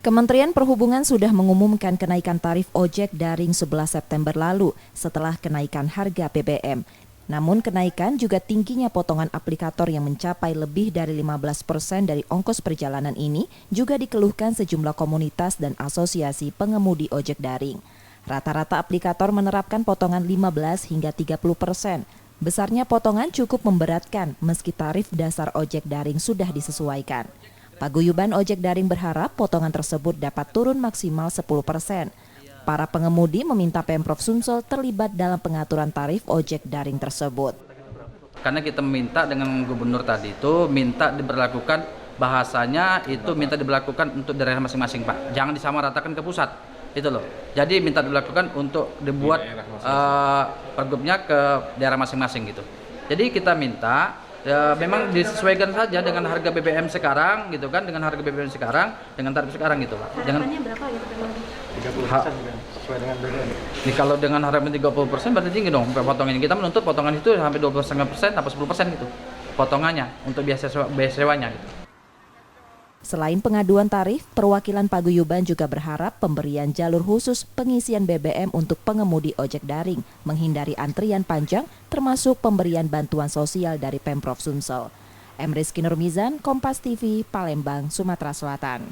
Kementerian Perhubungan sudah mengumumkan kenaikan tarif ojek daring 11 September lalu setelah kenaikan harga BBM. Namun kenaikan juga tingginya potongan aplikator yang mencapai lebih dari 15% dari ongkos perjalanan ini juga dikeluhkan sejumlah komunitas dan asosiasi pengemudi ojek daring. Rata-rata aplikator menerapkan potongan 15 hingga 30%. Besarnya potongan cukup memberatkan meski tarif dasar ojek daring sudah disesuaikan. Paguyuban ojek daring berharap potongan tersebut dapat turun maksimal 10%. Para pengemudi meminta Pemprov Sumsel terlibat dalam pengaturan tarif ojek daring tersebut. Karena kita minta dengan gubernur tadi itu minta diberlakukan bahasanya itu minta diberlakukan untuk daerah masing-masing, Pak. Jangan disamaratakan ke pusat. Itu loh. Jadi minta diberlakukan untuk dibuat pergubnya ke daerah masing-masing gitu. Jadi kita minta memang disesuaikan saja dengan harga BBM sekarang gitu kan, dengan harga BBM sekarang, dengan tarif sekarang gitu Pak. Harapannya berapa gitu memang? 30% sesuai dengan BBM. Kalau dengan harapan 30% berarti tinggi dong potongannya. Kita menuntut potongan itu sampai 12,5% atau 10% gitu. Potongannya untuk biaya sewanya gitu. Selain pengaduan tarif, perwakilan paguyuban juga berharap pemberian jalur khusus pengisian BBM untuk pengemudi ojek daring, menghindari antrian panjang, termasuk pemberian bantuan sosial dari Pemprov Sumsel. Rizky Nurmizan, Kompas TV, Palembang, Sumatera Selatan.